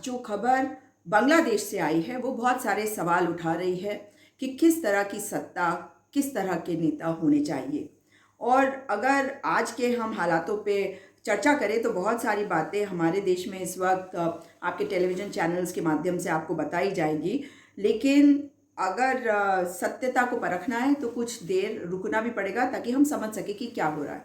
जो खबर बांग्लादेश से आई है वो बहुत सारे सवाल उठा रही है कि किस तरह की सत्ता, किस तरह के नेता होने चाहिए। और अगर आज के हम हालातों पे चर्चा करें तो बहुत सारी बातें हमारे देश में इस वक्त आपके टेलीविज़न चैनल्स के माध्यम से आपको बताई जाएगी। लेकिन अगर सत्यता को परखना है तो कुछ देर रुकना भी पड़ेगा ताकि हम समझ सकें कि क्या हो रहा है।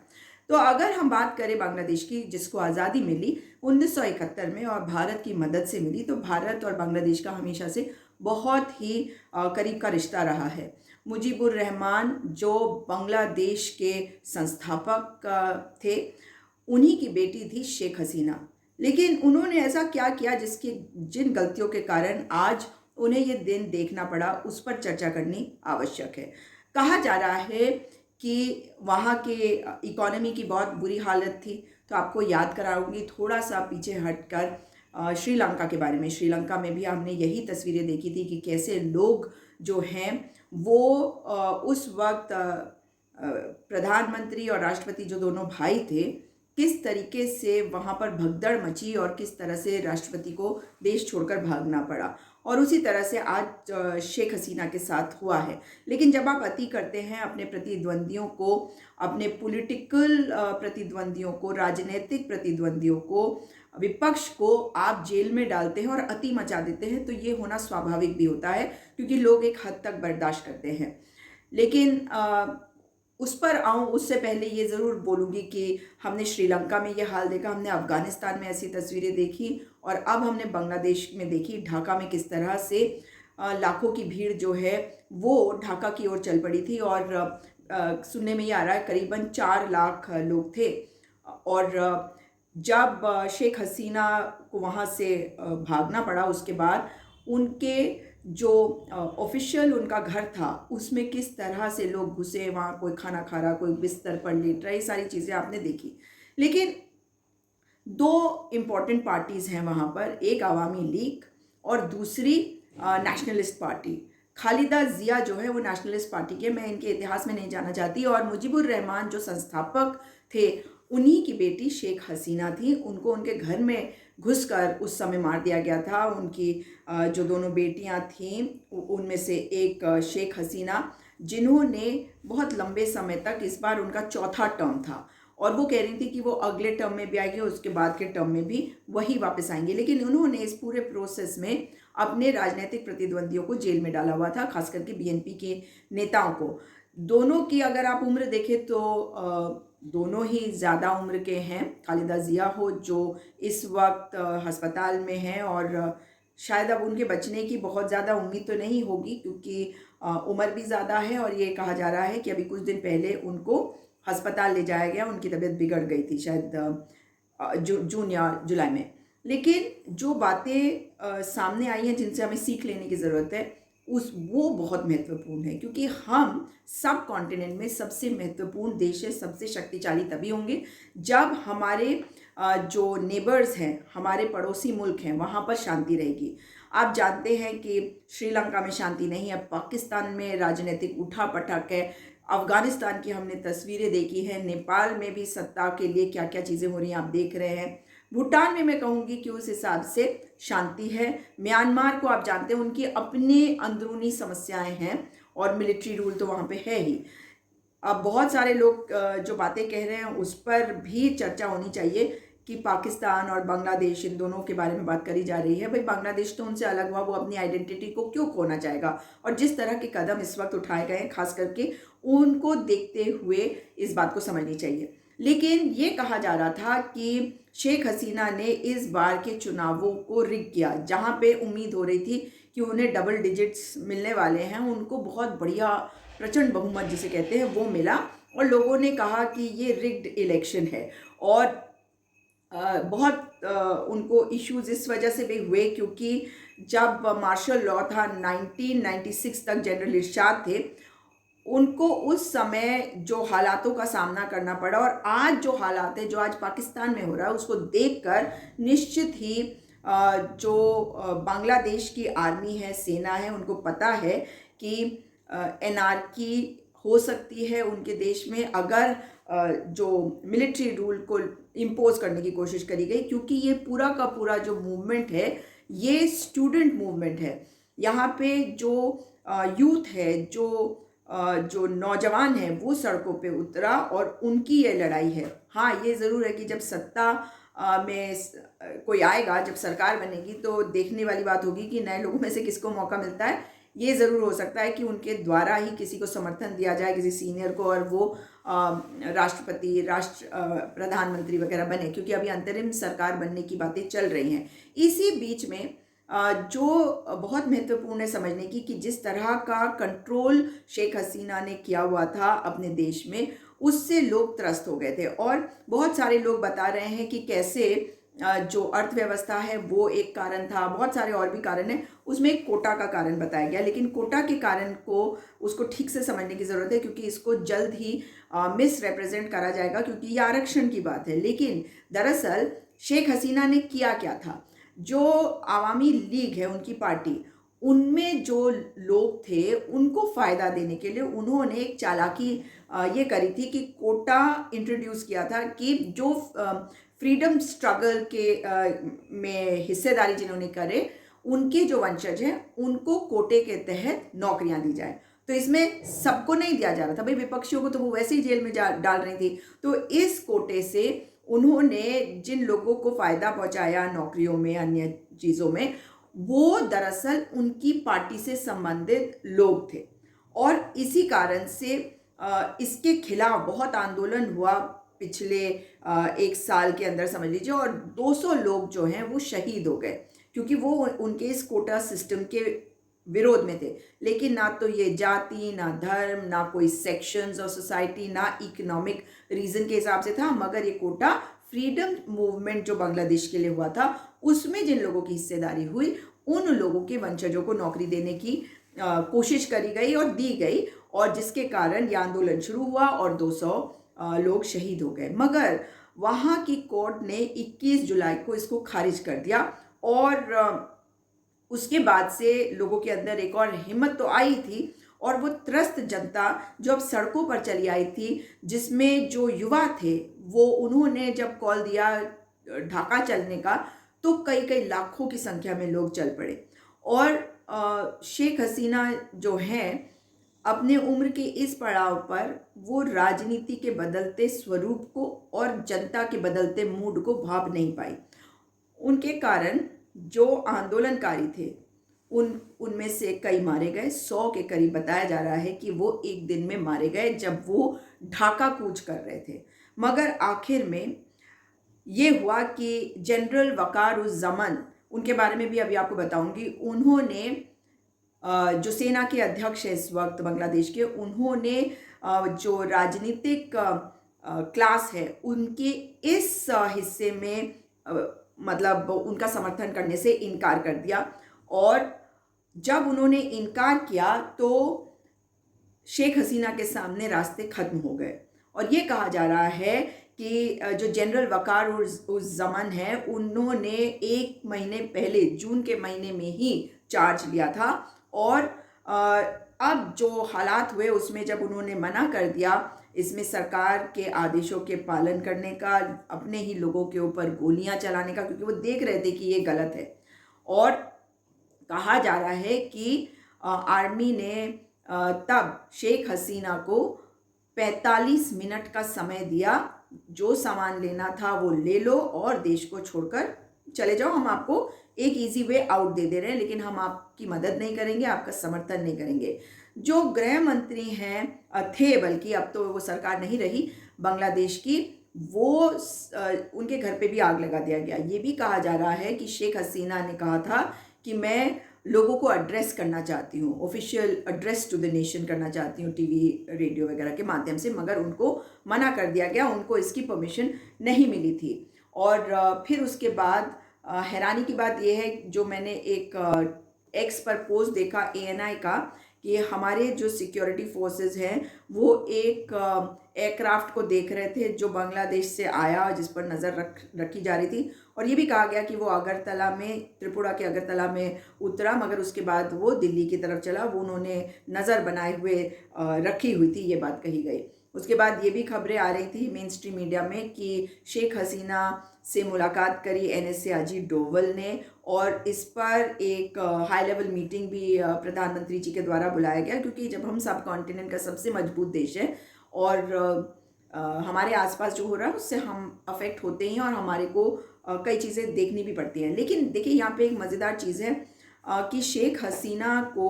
तो अगर हम बात करें बांग्लादेश की, जिसको आज़ादी मिली 1971 में और भारत की मदद से मिली, तो भारत और बांग्लादेश का हमेशा से बहुत ही करीब का रिश्ता रहा है। मुजीबुर रहमान जो बांग्लादेश के संस्थापक थे, उन्हीं की बेटी थी शेख हसीना। लेकिन उन्होंने ऐसा क्या किया जिसकी जिन गलतियों के कारण आज उन्हें ये दिन देखना पड़ा, उस पर चर्चा करनी आवश्यक है। कहा जा रहा है कि वहाँ के इकोनॉमी की बहुत बुरी हालत थी। तो आपको याद कराऊंगी थोड़ा सा पीछे हटकर श्रीलंका के बारे में। श्रीलंका में भी हमने यही तस्वीरें देखी थी कि कैसे लोग जो हैं वो उस वक्त प्रधानमंत्री और राष्ट्रपति जो दोनों भाई थे, किस तरीके से वहाँ पर भगदड़ मची और किस तरह से राष्ट्रपति को देश छोड़कर भागना पड़ा। और उसी तरह से आज शेख हसीना के साथ हुआ है। लेकिन जब आप अति करते हैं, अपने प्रतिद्वंदियों को, अपने पॉलिटिकल प्रतिद्वंदियों को, राजनीतिक प्रतिद्वंदियों को, विपक्ष को आप जेल में डालते हैं और अति मचा देते हैं, तो ये होना स्वाभाविक भी होता है क्योंकि लोग एक हद तक बर्दाश्त करते हैं। लेकिन उस पर आऊँ उससे पहले ये ज़रूर बोलूँगी कि हमने श्रीलंका में ये हाल देखा, हमने अफ़गानिस्तान में ऐसी तस्वीरें देखी और अब हमने बांग्लादेश में देखी ढाका में किस तरह से लाखों की भीड़ जो है वो ढाका की ओर चल पड़ी थी। और सुनने में ये आ रहा है करीबन 4 लाख लोग थे। और जब शेख हसीना को वहाँ से भागना पड़ा, उसके बाद उनके जो ऑफिशियल उनका घर था उसमें किस तरह से लोग घुसे, वहाँ कोई खाना खा रहा, कोई बिस्तर पर लेट रहा, ये सारी चीज़ें आपने देखी। लेकिन 2 इम्पॉर्टेंट पार्टीज़ हैं वहाँ पर, एक अवामी लीग और दूसरी नेशनलिस्ट पार्टी। खालिदा जिया जो है वो नेशनलिस्ट पार्टी के, मैं इनके इतिहास में नहीं जाना चाहती। और मुजीबुर रहमान जो संस्थापक थे, उन्हीं की बेटी शेख हसीना थी। उनको उनके घर में घुसकर उस समय मार दिया गया था। उनकी जो दोनों बेटियां थीं उनमें से एक शेख हसीना, जिन्होंने बहुत लंबे समय तक, इस बार उनका चौथा टर्म था और वो कह रही थी कि वो अगले टर्म में भी आएंगे, उसके बाद के टर्म में भी वही वापस आएंगे। लेकिन उन्होंने इस पूरे प्रोसेस में अपने राजनीतिक प्रतिद्वंदियों को जेल में डाला हुआ था, खास करके बीएनपी के नेताओं को। दोनों की अगर आप उम्र देखें तो दोनों ही ज़्यादा उम्र के हैं। खालिदा जिया हो जो इस वक्त अस्पताल में हैं और शायद अब उनके बचने की बहुत ज़्यादा उम्मीद तो नहीं होगी क्योंकि उम्र भी ज़्यादा है। और ये कहा जा रहा है कि अभी कुछ दिन पहले उनको अस्पताल ले जाया गया, उनकी तबीयत बिगड़ गई थी शायद जून या जुलाई में। लेकिन जो बातें सामने आई हैं जिनसे हमें सीख लेने की ज़रूरत है वो बहुत महत्वपूर्ण है क्योंकि हम सब कॉन्टिनेंट में सबसे महत्वपूर्ण देश है, सबसे शक्तिशाली तभी होंगे जब हमारे जो नेबर्स हैं, हमारे पड़ोसी मुल्क हैं, वहाँ पर शांति रहेगी। आप जानते हैं कि श्रीलंका में शांति नहीं है, पाकिस्तान में राजनीतिक उठापटक है, अफ़गानिस्तान की हमने तस्वीरें देखी हैं, नेपाल में भी सत्ता के लिए क्या क्या चीज़ें हो रही हैं आप देख रहे हैं। भूटान में मैं कहूँगी कि उस हिसाब से शांति है। म्यांमार को आप जानते हैं उनकी अपनी अंदरूनी समस्याएं हैं और मिलिट्री रूल तो वहाँ पे है ही। अब बहुत सारे लोग जो बातें कह रहे हैं उस पर भी चर्चा होनी चाहिए कि पाकिस्तान और बांग्लादेश, इन दोनों के बारे में बात करी जा रही है। भाई बांग्लादेश तो उनसे अलग हुआ, वो अपनी आइडेंटिटी को क्यों खोना चाहेगा? और जिस तरह के कदम इस वक्त उठाए गए हैं खास करके उनको देखते हुए इस बात को समझनी चाहिए। लेकिन ये कहा जा रहा था कि शेख हसीना ने इस बार के चुनावों को रिग किया। जहाँ पे उम्मीद हो रही थी कि उन्हें डबल डिजिट्स मिलने वाले हैं, उनको बहुत बढ़िया प्रचंड बहुमत जिसे कहते हैं वो मिला और लोगों ने कहा कि ये रिग्ड इलेक्शन है। और बहुत उनको इश्यूज इस वजह से भी हुए क्योंकि जब मार्शल लॉ था 1996 तक, जनरल इरशाद थे, उनको उस समय जो हालातों का सामना करना पड़ा और आज जो हालात है, जो आज पाकिस्तान में हो रहा है, उसको देखकर निश्चित ही जो बांग्लादेश की आर्मी है, सेना है, उनको पता है कि एनार्की हो सकती है उनके देश में अगर जो मिलिट्री रूल को इम्पोज करने की कोशिश करी गई। क्योंकि ये पूरा का पूरा जो मूवमेंट है ये स्टूडेंट मूवमेंट है। यहाँ पे जो यूथ है, जो नौजवान है, वो सड़कों पे उतरा और उनकी ये लड़ाई है। हाँ, ये ज़रूर है कि जब सत्ता में कोई आएगा, जब सरकार बनेगी, तो देखने वाली बात होगी कि नए लोगों में से किसको मौका मिलता है। ये ज़रूर हो सकता है कि उनके द्वारा ही किसी को समर्थन दिया जाए, किसी सीनियर को, और वो राष्ट्रपति, प्रधानमंत्री वगैरह बने, क्योंकि अभी अंतरिम सरकार बनने की बातें चल रही हैं। इसी बीच में जो बहुत महत्वपूर्ण है समझने की, कि जिस तरह का कंट्रोल शेख हसीना ने किया हुआ था अपने देश में, उससे लोग त्रस्त हो गए थे। और बहुत सारे लोग बता रहे हैं कि कैसे जो अर्थव्यवस्था है वो एक कारण था, बहुत सारे और भी कारण हैं। उसमें एक कोटा का कारण बताया गया, लेकिन कोटा के कारण को उसको ठीक से समझने की ज़रूरत है, क्योंकि इसको जल्द ही मिस रिप्रेजेंट करा जाएगा, क्योंकि ये आरक्षण की बात है। लेकिन दरअसल शेख हसीना ने किया क्या था? जो आवामी लीग है, उनकी पार्टी, उनमें जो लोग थे उनको फ़ायदा देने के लिए उन्होंने एक चालाकी ये करी थी कि कोटा इंट्रोड्यूस किया था, कि जो फ्रीडम स्ट्रगल के में हिस्सेदारी जिन्होंने करे, उनके जो वंशज हैं, उनको कोटे के तहत नौकरियां दी जाए। तो इसमें सबको नहीं दिया जा रहा था भाई, विपक्षियों को तो वो वैसे ही जेल में डाल रही थी। तो इस कोटे से उन्होंने जिन लोगों को फ़ायदा पहुंचाया नौकरियों में, अन्य चीज़ों में, वो दरअसल उनकी पार्टी से संबंधित लोग थे। और इसी कारण से इसके खिलाफ बहुत आंदोलन हुआ पिछले 1 साल के अंदर समझ लीजिए, और 200 लोग जो हैं वो शहीद हो गए, क्योंकि वो उनके इस कोटा सिस्टम के विरोध में थे। लेकिन ना तो ये जाति, ना धर्म, ना कोई सेक्शंस ऑफ सोसाइटी, ना इकोनॉमिक रीजन के हिसाब से था, मगर ये कोटा फ्रीडम मूवमेंट जो बांग्लादेश के लिए हुआ था, उसमें जिन लोगों की हिस्सेदारी हुई, उन लोगों के वंशजों को नौकरी देने की कोशिश करी गई और दी गई, और जिसके कारण ये आंदोलन शुरू हुआ और 200 लोग शहीद हो गए। मगर वहाँ की कोर्ट ने 21 जुलाई को इसको खारिज कर दिया, और उसके बाद से लोगों के अंदर एक और हिम्मत तो आई थी, और वो त्रस्त जनता जो अब सड़कों पर चली आई थी, जिसमें जो युवा थे, वो उन्होंने जब कॉल दिया ढाका चलने का, तो कई कई लाखों की संख्या में लोग चल पड़े। और शेख हसीना जो हैं, अपने उम्र के इस पड़ाव पर वो राजनीति के बदलते स्वरूप को और जनता के बदलते मूड को भाप नहीं पाई। उनके कारण जो आंदोलनकारी थे, उनमें से कई मारे गए। 100 के करीब बताया जा रहा है कि वो एक दिन में मारे गए, जब वो ढाका कूच कर रहे थे। मगर आखिर में ये हुआ कि जनरल वक़ारुज़्ज़मान, उनके बारे में भी अभी आपको बताऊंगी, उन्होंने जो सेना के अध्यक्ष है इस वक्त बांग्लादेश के, उन्होंने जो राजनीतिक क्लास है, उनके इस हिस्से में मतलब उनका समर्थन करने से इनकार कर दिया। और जब उन्होंने इनकार किया, तो शेख हसीना के सामने रास्ते खत्म हो गए। और ये कहा जा रहा है कि जो जनरल वक़ारुज़्ज़मान है, उन्होंने 1 महीने पहले, जून के महीने में ही चार्ज लिया था। और अब जो हालात हुए उसमें जब उन्होंने मना कर दिया इसमें सरकार के आदेशों के पालन करने का, अपने ही लोगों के ऊपर गोलियां चलाने का, क्योंकि वो देख रहे थे कि ये गलत है। और कहा जा रहा है कि आर्मी ने तब शेख हसीना को 45 मिनट का समय दिया, जो सामान लेना था वो ले लो और देश को छोड़कर चले जाओ, हम आपको एक इजी वे आउट दे रहे हैं, लेकिन हम आपकी मदद नहीं करेंगे, आपका समर्थन नहीं करेंगे। जो गृह मंत्री हैं थे, बल्कि अब तो वो सरकार नहीं रही बांग्लादेश की, वो उनके घर पे भी आग लगा दिया गया। ये भी कहा जा रहा है कि शेख हसीना ने कहा था कि मैं लोगों को एड्रेस करना चाहती हूँ, official address to the nation करना चाहती हूँ टीवी रेडियो वगैरह के माध्यम से, मगर उनको मना कर दिया गया, उनको इसकी परमिशन नहीं मिली थी। और फिर उसके बाद हैरानी की बात यह है, जो मैंने एक एक्स पर पोस्ट देखा ANI का, कि हमारे जो सिक्योरिटी फोर्सेस हैं वो एक एयरक्राफ्ट को देख रहे थे जो बांग्लादेश से आया, जिस पर नज़र रखी जा रही थी। और ये भी कहा गया कि वो अगरतला में, त्रिपुरा के अगरतला में उतरा, मगर उसके बाद वो दिल्ली की तरफ चला, वो उन्होंने नज़र बनाए हुए रखी हुई थी, ये बात कही गई। उसके बाद ये भी खबरें आ रही थी मेन स्ट्रीम मीडिया में कि शेख हसीना से मुलाकात करी एनएसए अजीत डोवल ने, और इस पर एक हाई लेवल मीटिंग भी प्रधानमंत्री जी के द्वारा बुलाया गया, क्योंकि जब हम सब कॉन्टिनेंट का सबसे मजबूत देश है और हमारे आसपास जो हो रहा है उससे हम अफेक्ट होते ही हैं और हमारे को कई चीज़ें देखनी भी पड़ती हैं। लेकिन देखिए यहाँ पे एक मज़ेदार चीज़ है कि शेख हसीना को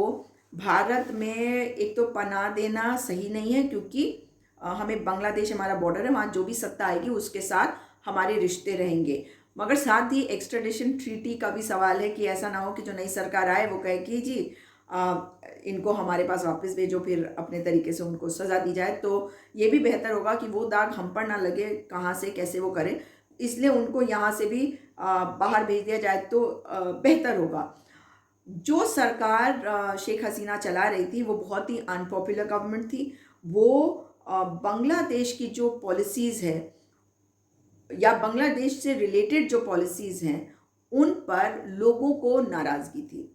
भारत में एक तो पनाह देना सही नहीं है, क्योंकि हमें बांग्लादेश हमारा बॉर्डर है, वहाँ जो भी सत्ता आएगी उसके साथ हमारे रिश्ते रहेंगे। मगर साथ ही एक्स्ट्राडिशन ट्रीटी का भी सवाल है कि ऐसा ना हो कि जो नई सरकार आए वो कहे कि जी इनको हमारे पास वापस भेजो, फिर अपने तरीके से उनको सज़ा दी जाए। तो ये भी बेहतर होगा कि वो दाग हम पर ना लगे, कहाँ से कैसे वो करें, इसलिए उनको यहाँ से भी बाहर भेज दिया जाए तो बेहतर होगा। जो सरकार शेख हसीना चला रही थी वो बहुत ही अनपॉपुलर गवर्नमेंट थी। वो बांग्लादेश की जो पॉलिसीज़ है या बांग्लादेश से रिलेटेड जो पॉलिसीज़ हैं उन पर लोगों को नाराज़गी थी।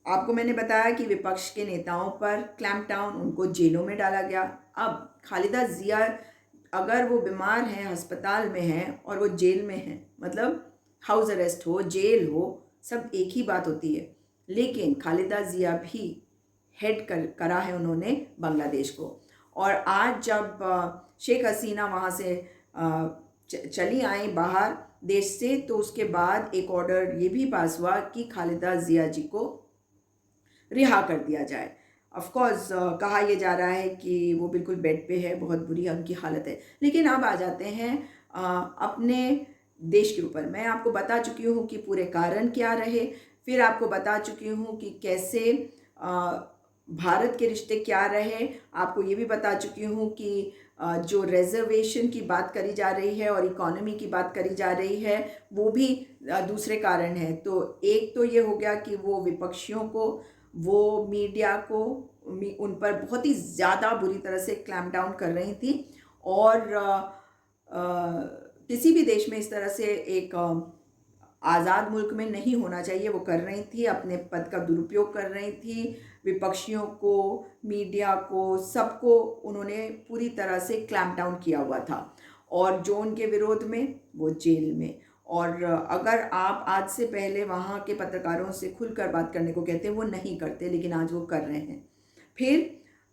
आपको मैंने बताया कि विपक्ष के नेताओं पर क्लैम्प डाउन, उनको जेलों में डाला गया। अब खालिदा जिया अगर वो बीमार हैं, अस्पताल में हैं और वो जेल में हैं, मतलब हाउस अरेस्ट हो, जेल हो, सब एक ही बात होती है। लेकिन खालिदा जिया भी करा है उन्होंने बांग्लादेश को। और आज जब शेख हसीना वहाँ से चली आई बाहर देश से, तो उसके बाद एक ऑर्डर ये भी पास हुआ कि खालिदा जिया जी को रिहा कर दिया जाए। ऑफ कोर्स कहा यह जा रहा है कि वो बिल्कुल बेड पे है, बहुत बुरी उनकी हालत है। लेकिन अब आ जाते हैं अपने देश के ऊपर। मैं आपको बता चुकी हूँ कि पूरे कारण क्या रहे, फिर आपको बता चुकी हूँ कि कैसे भारत के रिश्ते क्या रहे, आपको ये भी बता चुकी हूँ कि जो रिजर्वेशन की बात करी जा रही है और इकोनॉमी की बात करी जा रही है वो भी दूसरे कारण है। तो एक तो ये हो गया कि वो विपक्षियों को, वो मीडिया को, उन पर बहुत ही ज़्यादा बुरी तरह से क्लैम्प डाउन कर रही थी, और किसी भी देश में इस तरह से एक आज़ाद मुल्क में नहीं होना चाहिए वो कर रही थी, अपने पद का दुरुपयोग कर रही थी। विपक्षियों को, मीडिया को, सबको उन्होंने पूरी तरह से क्लैम्प डाउन किया हुआ था, और जो उनके विरोध में वो जेल में। और अगर आप आज से पहले वहाँ के पत्रकारों से खुलकर बात करने को कहते वो नहीं करते, लेकिन आज वो कर रहे हैं। फिर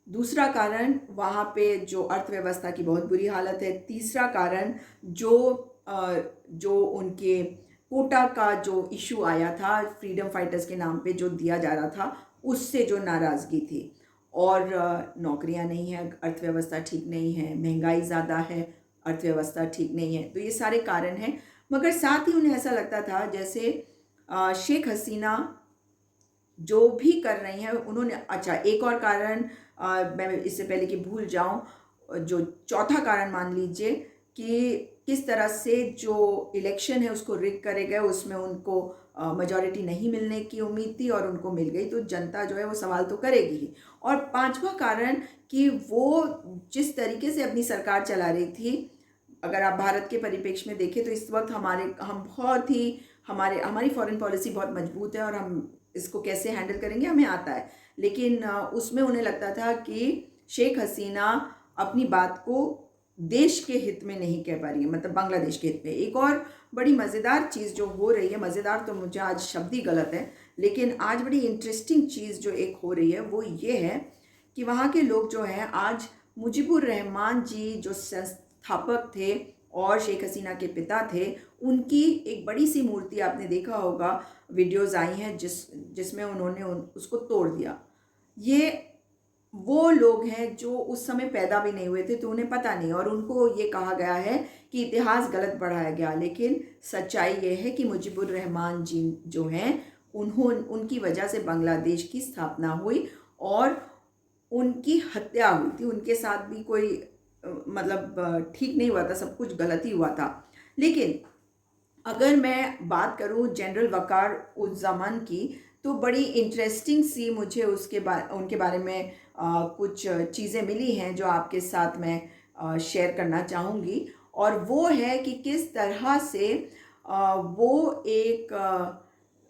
दूसरा कारण वहाँ पे जो अर्थव्यवस्था की बहुत बुरी हालत है। तीसरा कारण जो उनके कोटा का जो इशू आया था, फ्रीडम फाइटर्स के नाम पे जो दिया जा रहा था, उससे जो नाराज़गी थी। और नौकरियां नहीं है, अर्थव्यवस्था ठीक नहीं है, महंगाई ज़्यादा है, अर्थव्यवस्था ठीक नहीं है। तो ये सारे कारण हैं। मगर साथ ही उन्हें ऐसा लगता था जैसे शेख हसीना जो भी कर रही हैं उन्होंने, अच्छा एक और कारण मैं इससे पहले कि भूल जाऊं, जो चौथा कारण मान लीजिए कि किस तरह से जो इलेक्शन है उसको रिग करे गए, उसमें उनको मेजॉरिटी नहीं मिलने की उम्मीद थी और उनको मिल गई, तो जनता जो है वो सवाल तो करेगी ही। और पांचवा कारण कि वो जिस तरीके से अपनी सरकार चला रही थी, अगर आप भारत के परिप्रेक्ष्य में देखें तो इस वक्त हम बहुत ही हमारी फॉरेन पॉलिसी बहुत मजबूत है और हम इसको कैसे हैंडल करेंगे हमें आता है। लेकिन उसमें उन्हें लगता था कि शेख हसीना अपनी बात को देश के हित में नहीं कह पा रही है, मतलब बांग्लादेश के हित में। एक और बड़ी मज़ेदार चीज़ जो हो रही है, मज़ेदार तो मुझे आज शब्द ही गलत है, लेकिन आज बड़ी इंटरेस्टिंग चीज़ जो एक हो रही है वो ये है कि वहाँ के लोग जो हैं आज मुजीबुर रहमान जी जो संस्थापक थे और शेख हसीना के पिता थे, उनकी एक बड़ी सी मूर्ति आपने देखा होगा, वीडियोज़ आई हैं जिसमें उन्होंने उसको तोड़ दिया। ये वो लोग हैं जो उस समय पैदा भी नहीं हुए थे, तो उन्हें पता नहीं, और उनको ये कहा गया है कि इतिहास गलत पढ़ाया गया। लेकिन सच्चाई ये है कि मुजीबुर रहमान जी जो हैं उनकी वजह से बांग्लादेश की स्थापना हुई और उनकी हत्या हुई थी। उनके साथ भी कोई मतलब ठीक नहीं हुआ था, सब कुछ गलत ही हुआ था। लेकिन अगर मैं बात करूं जनरल वकार उज़्ज़ामान की, तो बड़ी इंटरेस्टिंग सी मुझे उनके बारे में कुछ चीज़ें मिली हैं जो आपके साथ मैं शेयर करना चाहूँगी। और वो है कि किस तरह से वो एक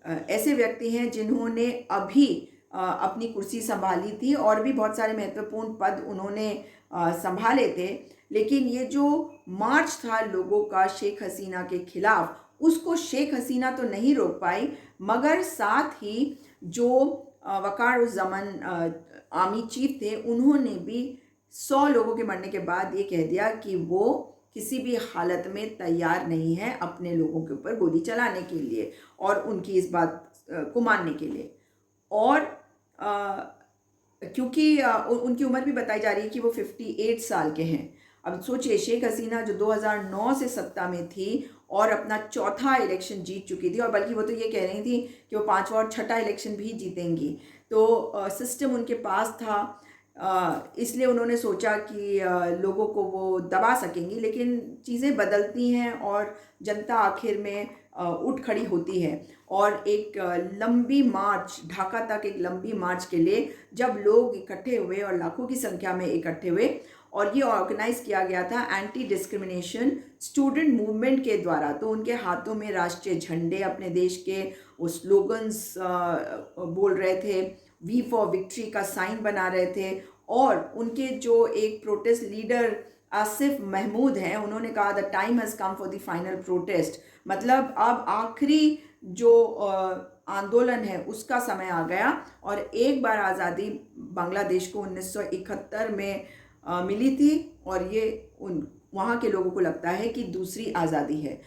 ऐसे व्यक्ति हैं जिन्होंने अभी अपनी कुर्सी संभाली थी और भी बहुत सारे महत्वपूर्ण पद उन्होंने संभाले थे। लेकिन ये जो मार्च था लोगों का शेख हसीना के खिलाफ, उसको शेख हसीना तो नहीं रोक पाई, मगर साथ ही जो वक़ार-उज़-ज़मान आर्मी चीफ थे, उन्होंने भी 100 लोगों के मरने के बाद ये कह दिया कि वो किसी भी हालत में तैयार नहीं है अपने लोगों के ऊपर गोली चलाने के लिए और उनकी इस बात को मानने के लिए। और क्योंकि उनकी उम्र भी बताई जा रही है कि वो 58 साल के हैं। अब सोचिए, शेख हसीना जो 2009 से सत्ता में थी और अपना चौथा इलेक्शन जीत चुकी थी, और बल्कि वो तो ये कह रही थी कि वो पांचवा और छठा इलेक्शन भी जीतेंगी। तो सिस्टम उनके पास था, इसलिए उन्होंने सोचा कि लोगों को वो दबा सकेंगी। लेकिन चीज़ें बदलती हैं और जनता आखिर में उठ खड़ी होती है और एक लंबी मार्च, ढाका तक एक लंबी मार्च के लिए जब लोग इकट्ठे हुए और लाखों की संख्या में इकट्ठे हुए, और ये ऑर्गेनाइज किया गया था एंटी डिस्क्रिमिनेशन स्टूडेंट मूवमेंट के द्वारा। तो उनके हाथों में राष्ट्रीय झंडे, अपने देश के वो स्लोगन्स बोल रहे थे, वी फॉर विक्ट्री का साइन बना रहे थे। और उनके जो एक प्रोटेस्ट लीडर आसिफ महमूद हैं, उन्होंने कहा the time has come for the final protest, मतलब अब आखिरी जो आंदोलन है उसका समय आ गया। और एक बार आज़ादी बांग्लादेश को 1971 में मिली थी और ये उन वहाँ के लोगों को लगता है कि दूसरी आज़ादी है।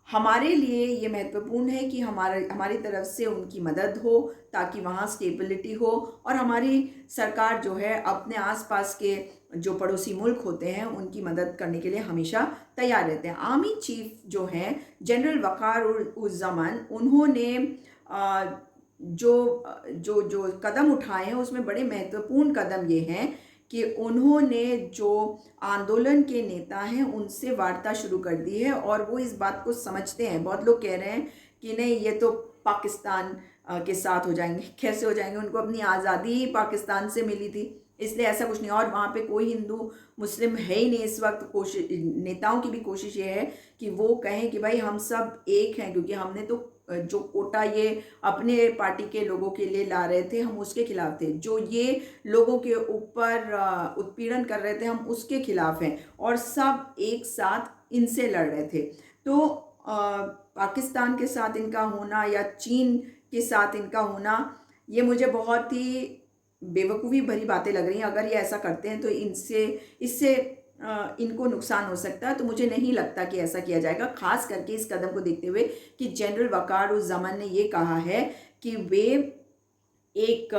हमारे लिए ये महत्वपूर्ण है कि हमारी तरफ से उनकी मदद हो ताकि वहाँ स्टेबिलिटी हो, और हमारी सरकार जो है अपने आसपास के जो पड़ोसी मुल्क होते हैं उनकी मदद करने के लिए हमेशा तैयार रहते हैं। आर्मी चीफ जो हैं जनरल वक़ार-उज़-ज़मान, उन्होंने जो जो जो कदम उठाए हैं उसमें बड़े महत्वपूर्ण कदम ये हैं कि उन्होंने जो आंदोलन के नेता हैं उनसे वार्ता शुरू कर दी है और वो इस बात को समझते हैं। बहुत लोग कह रहे हैं कि नहीं, ये तो पाकिस्तान के साथ हो जाएंगे। कैसे हो जाएंगे? उनको अपनी आज़ादी ही पाकिस्तान से मिली थी, इसलिए ऐसा कुछ नहीं। और वहाँ पे कोई हिंदू मुस्लिम है ही नहीं इस वक्त। कोशिश, नेताओं की भी कोशिश ये है कि वो कहें कि भाई हम सब एक हैं, क्योंकि हमने तो जो कोटा ये अपने पार्टी के लोगों के लिए ला रहे थे हम उसके खिलाफ थे, जो ये लोगों के ऊपर उत्पीड़न कर रहे थे हम उसके खिलाफ हैं, और सब एक साथ इनसे लड़ रहे थे। तो पाकिस्तान के साथ इनका होना या चीन के साथ इनका होना, ये मुझे बहुत ही बेवकूफ़ी भरी बातें लग रही हैं। अगर ये ऐसा करते हैं तो इससे इनको नुकसान हो सकता है। तो मुझे नहीं लगता कि ऐसा किया जाएगा, खास करके इस कदम को देखते हुए कि जनरल वक़ार-उज़-ज़मान ने ये कहा है कि वे एक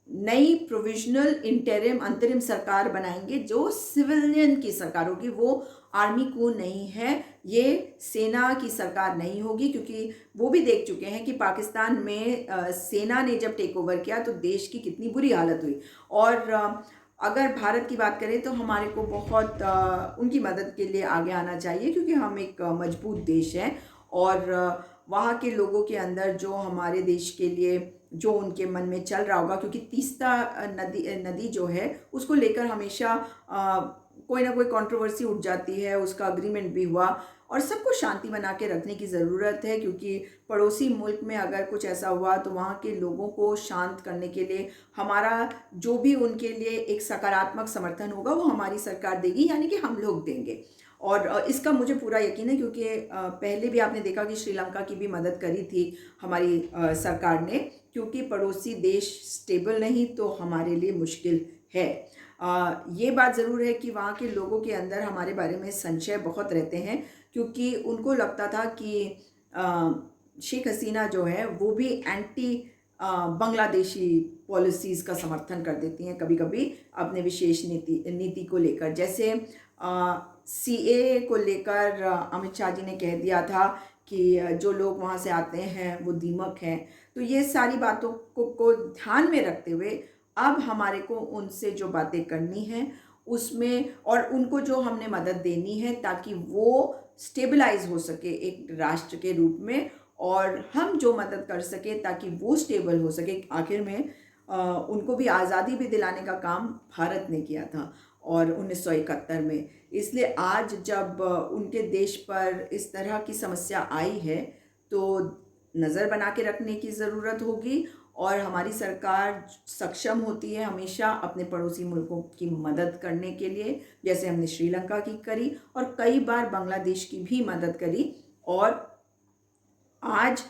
नई प्रोविजनल इंटरिम अंतरिम सरकार बनाएंगे जो सिविलियन की सरकार होगी, वो आर्मी को नहीं है, ये सेना की सरकार नहीं होगी। क्योंकि वो भी देख चुके हैं कि पाकिस्तान में सेना ने जब टेक ओवर किया तो देश की कितनी बुरी हालत हुई। और अगर भारत की बात करें तो हमारे को बहुत उनकी मदद के लिए आगे आना चाहिए, क्योंकि हम एक मजबूत देश हैं। और वहाँ के लोगों के अंदर जो हमारे देश के लिए जो उनके मन में चल रहा होगा, क्योंकि तीस्ता नदी जो है उसको लेकर हमेशा कोई ना कोई कंट्रोवर्सी उठ जाती है। उसका अग्रीमेंट भी हुआ और सबको शांति बना के रखने की ज़रूरत है, क्योंकि पड़ोसी मुल्क में अगर कुछ ऐसा हुआ तो वहाँ के लोगों को शांत करने के लिए हमारा जो भी उनके लिए एक सकारात्मक समर्थन होगा वो हमारी सरकार देगी, यानी कि हम लोग देंगे। और इसका मुझे पूरा यकीन है, क्योंकि पहले भी आपने देखा कि श्रीलंका की भी मदद करी थी हमारी सरकार ने, क्योंकि पड़ोसी देश स्टेबल नहीं तो हमारे लिए मुश्किल है। ये बात ज़रूर है कि वहाँ के लोगों के अंदर हमारे बारे में संशय बहुत रहते हैं, क्योंकि उनको लगता था कि शेख हसीना जो है वो भी एंटी बांग्लादेशी पॉलिसीज़ का समर्थन कर देती हैं कभी कभी अपने विशेष नीति को लेकर। जैसे CAA को लेकर अमित शाह जी ने कह दिया था कि जो लोग वहाँ से आते हैं वो दीमक हैं। तो ये सारी बातों को ध्यान में रखते हुए अब हमारे को उनसे जो बातें करनी हैं उसमें, और उनको जो हमने मदद देनी है ताकि वो स्टेबलाइज हो सके एक राष्ट्र के रूप में, और हम जो मदद कर सके ताकि वो स्टेबल हो सके। आखिर में उनको भी आज़ादी भी दिलाने का काम भारत ने किया था और 1971 में। इसलिए आज जब उनके देश पर इस तरह की समस्या आई है तो नज़र बना के रखने की ज़रूरत होगी और हमारी सरकार सक्षम होती है हमेशा अपने पड़ोसी मुल्कों की मदद करने के लिए, जैसे हमने श्रीलंका की करी और कई बार बांग्लादेश की भी मदद करी। और आज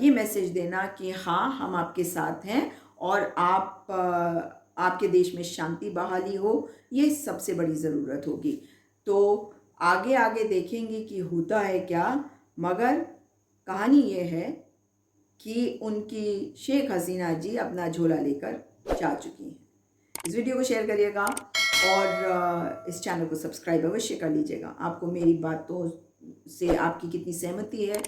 ये मैसेज देना कि हाँ, हम आपके साथ हैं और आपके देश में शांति बहाली हो, ये सबसे बड़ी ज़रूरत होगी। तो आगे आगे देखेंगे कि होता है क्या, मगर कहानी ये है कि उनकी शेख हसीना जी अपना झोला लेकर जा चुकी हैं। इस वीडियो को शेयर करिएगा और इस चैनल को सब्सक्राइब अवश्य कर लीजिएगा। आपको मेरी बातों से आपकी कितनी सहमति है,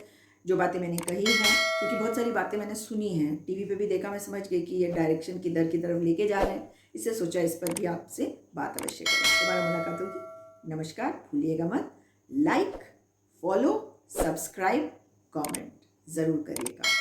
जो बातें मैंने कही हैं, क्योंकि बहुत सारी बातें मैंने सुनी हैं, टीवी पे भी देखा, मैं समझ गई कि ये डायरेक्शन किधर की तरफ लेके जा रहे हैं, इससे सोचा इस पर भी आपसे बात अवश्य करें। दोबारा मुलाकात होगी। नमस्कार। भूलिएगा मत, लाइक, फॉलो, सब्सक्राइब, कमेंट ज़रूर करिएगा।